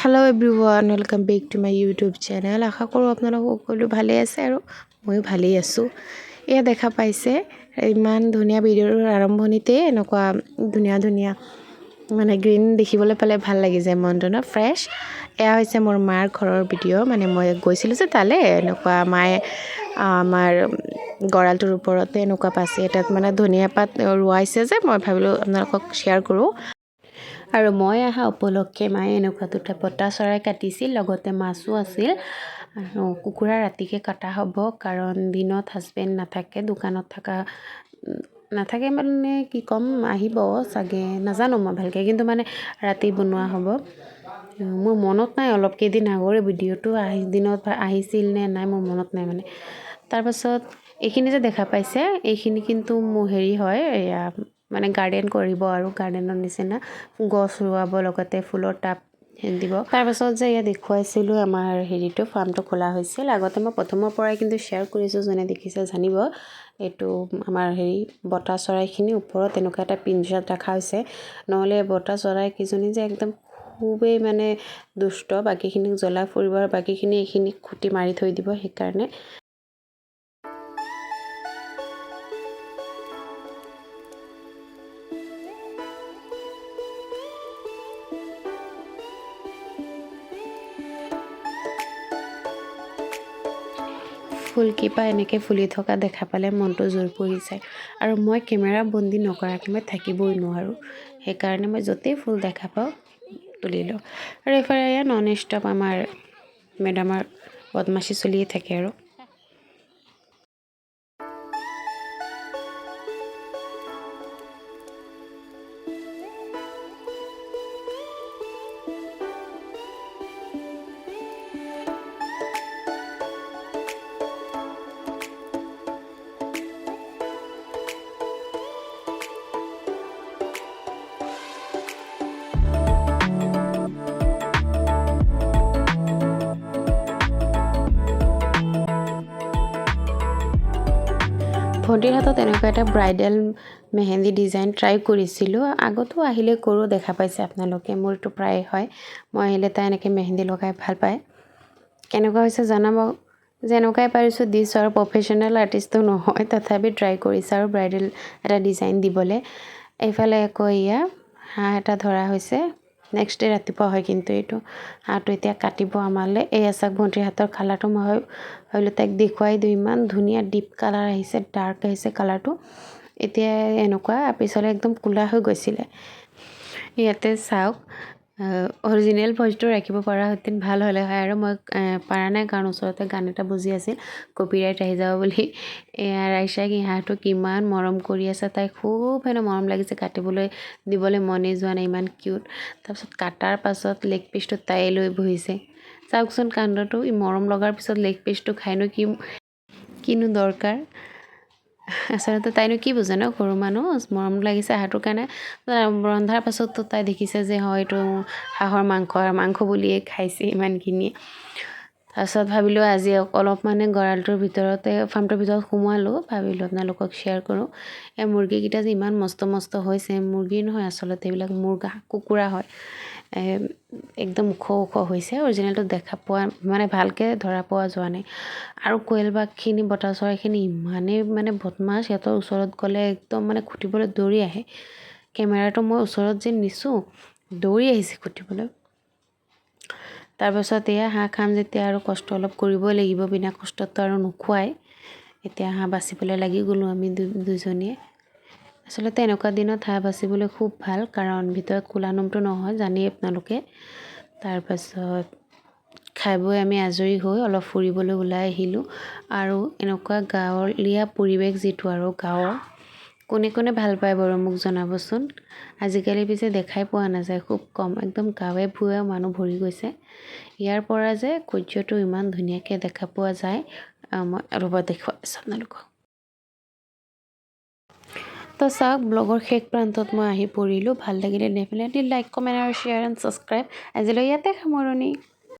Hello' everyone, welcome back to my YouTube channel. আশা কৰোঁ আপোনালোক সকলো ভালেই আছে আৰু ময়ো ভালেই আছোঁ। এয়া দেখা পাইছে ইমান ধুনীয়া ভিডিঅ'ৰ আৰম্ভণিতে এনেকুৱা ধুনীয়া ধুনীয়া মানে গ্ৰীণ দেখিবলৈ পালে ভাল লাগি যায় মনটো ন, ফ্ৰেছ। এয়া হৈছে মোৰ মাৰ ঘৰৰ ভিডিঅ', মানে মই গৈছিলোঁ যে তালৈ, এনেকুৱা মায়ে আমাৰ গঁৰালটোৰ ওপৰতে এনেকুৱা পাচি এটাত মানে ধনিয়া পাত ৰোৱাইছে যে মই ভাবিলোঁ আপোনালোকক শ্বেয়াৰ কৰোঁ। আৰু মই অহা উপলক্ষে মায়ে এনেকুৱা দুটা পতা চৰাই কাটিছিল, লগতে মাছো আছিল। আৰু কুকুৰা ৰাতিকৈ কটা হ'ব, কাৰণ দিনত হাজবেণ্ড নাথাকে, দোকানত নাথাকে মানে কি ক'ম, আহিব চাগে নাজানো মই ভালকৈ, কিন্তু মানে ৰাতি বনোৱা হ'ব। মোৰ মনত নাই অলপ কেইদিন আগৰে ভিডিঅ'টো দিনত আহিছিল নে নাই মোৰ মনত নাই মানে। তাৰপাছত এইখিনি যে দেখা পাইছে এইখিনি কিন্তু মোৰ হেৰি হয়, এয়া মানে গাৰ্ডেন কৰিব আৰু গাৰ্ডেনৰ নিচিনা গছ ৰুৱাব, লগতে ফুলৰ টাব দিব। তাৰপাছত যে ইয়াত দেখুৱাইছিলোঁ আমাৰ হেৰিটো ফাৰ্মটো খোলা হৈছিল। আগতে মই প্ৰথমৰ পৰাই কিন্তু শ্বেয়াৰ কৰিছোঁ, যোনে দেখিছে জানিব। এইটো আমাৰ বতা চৰাইখিনি ওপৰত এনেকুৱা এটা পিঞ্জৰাত ৰখা হৈছে, নহ'লে বতা চৰাইকেইজনী যে একদম খুবেই মানে দুষ্ট, বাকীখিনিক জ্বলাই ফুৰিব আৰু বাকীখিনি এইখিনিক খুটি মাৰি থৈ দিব, সেইকাৰণে। ফুলকেইপা এনেকৈ ফুলি থকা দেখা পালে মনটো জোৰ পৰি যায়, আৰু মই কেমেৰা বন্দী নকৰাকৈ মই থাকিবই নোৱাৰোঁ। সেইকাৰণে মই য'তেই ফুল দেখা পাওঁ তুলি লওঁ। আৰু এইফালে এয়া নন ষ্টপ আমাৰ মেডামৰ বদমাচি চলিয়ে থাকে আৰু। ভণ্টিৰ হাতত এনেকুৱা এটা ব্ৰাইডেল মেহেন্দি ডিজাইন ট্ৰাই কৰিছিলোঁ। আগতো আহিলে কৰোঁ, দেখা পাইছে আপোনালোকে, মোৰতো প্ৰায় হয়। মই আহিলে তাই এনেকৈ মেহেন্দি লগাই ভাল পায়। কেনেকুৱা হৈছে জনাব। যেনেকুৱাই পাৰিছোঁ দিছোঁ, আৰু প্ৰফেশ্যনেল আৰ্টিষ্টো নহয়, তথাপি ট্ৰাই কৰিছোঁ আৰু ব্ৰাইডেল এটা ডিজাইন দিবলৈ। এইফালে আকৌ এয়া হাঁহ এটা ধৰা হৈছে, নেক্সট ডে ৰাতিপুৱা হয় কিন্তু এইটো। হাঁহটো এতিয়া কাটিব আমালৈ। এই চাওক ভণ্টিৰ হাতৰ কালাৰটো মই ভাবিলোঁ তাইক দেখুৱাই দিওঁ, ইমান ধুনীয়া ডিপ কালাৰ আহিছে, ডাৰ্ক আহিছে কালাৰটো। এতিয়া এনেকুৱা, পিছলৈ একদম ক'লা হৈ গৈছিলে। ইয়াতে চাওক, অৰিজিনেল ভইচটো ৰাখিব পৰা হেঁতেন ভাল হ'লে হয়, আৰু মই পৰা নাই, কাৰণ ওচৰতে গান এটা বজি আছিল, কপিৰাইট আহি যাব বুলি। এয়া ৰাইচাই হাঁহটো কিমান মৰম কৰি আছে, তাই খুব হেনো মৰম লাগিছে, কাটিবলৈ দিবলৈ মনেই যোৱা নাই, ইমান কিউট। তাৰপিছত কাটাৰ পাছত লেগ পিচটো তাই লৈ বহিছে। চাওকচোন কাণ্ডটো, মৰম লগাৰ পিছত লেগ পিচটো খাইনো কিনো দৰকাৰ। আচলতে তাইনো কি বুজে ন, সৰু মানুহ, মৰম লাগিছে হাঁহটোৰ কাৰণে। ৰন্ধাৰ পাছততো তাই দেখিছে যে হয় এইটো হাঁহৰ মাংস বুলিয়ে খাইছে ইমানখিনি। তাৰপিছত ভাবিলোঁ আজি অলপ মানে গঁৰালটোৰ ভিতৰতে, ফাৰ্মটোৰ ভিতৰত সোমোৱালোঁ, ভাবিলোঁ আপোনালোকক শ্বেয়াৰ কৰোঁ। এই মুৰ্গীকেইটা যে ইমান মস্ত মস্ত হৈছে, মুৰ্গী নহয় আচলতে এইবিলাক কুকুৰা হয়। একদম ওখ ওখ হৈছে, অৰিজিনেলটো দেখা পোৱা মানে ভালকৈ ধৰা পোৱা যোৱা নাই। আৰু কোয়েল বাঘখিনি, বতা চৰাইখিনি ইমানেই মানে বদমাছ, সিহঁতৰ ওচৰত গ'লে একদম মানে খুটিবলৈ দৌৰি আহে। কেমেৰাটো মই ওচৰত যে নিছোঁ, দৌৰি আহিছে খুটিবলৈ। তাৰপাছত এয়া হাঁহ খাম যেতিয়া আৰু কষ্ট অলপ কৰিবই লাগিব, বিনা কষ্টততো আৰু নোখোৱাই। এতিয়া হাঁহ বাচিবলৈ লাগি গ'লোঁ আমি দুজনীয়ে। আচলতে এনেকুৱা দিনত হাঁহ বাচিবলৈ খুব ভাল, কাৰণ ভিতৰত ক'লা নোমটো নহয়, জানেই আপোনালোকে। তাৰপাছত খাই বৈ আমি আজৰি হৈ অলপ ফুৰিবলৈ ওলাই আহিলোঁ। আৰু এনেকুৱা গাঁৱলীয়া পৰিৱেশ যিটো আৰু গাঁৱৰ, কোনে কোনে ভাল পায় বাৰু মোক জনাবচোন। আজিকালি পিছে দেখাই পোৱা নাযায়, খুব কম, একদম গাঁৱে ভূঞে মানুহ ভৰি গৈছে। ইয়াৰ পৰা যে সূৰ্যটো ইমান ধুনীয়াকৈ দেখা পোৱা যায়, মই ৰ'ব দেখুৱাই আছোঁ আপোনালোকক। তো চাওক, ব্লগৰ শেষ প্ৰান্তত মই আহি পৰিলোঁ। ভাল লাগিলে ডেফিনেটলি লাইক, কমেণ্ট আৰু শ্বেয়াৰ এণ্ড ছাবস্ক্ৰাইব। আজিলৈ ইয়াতে সামৰণি।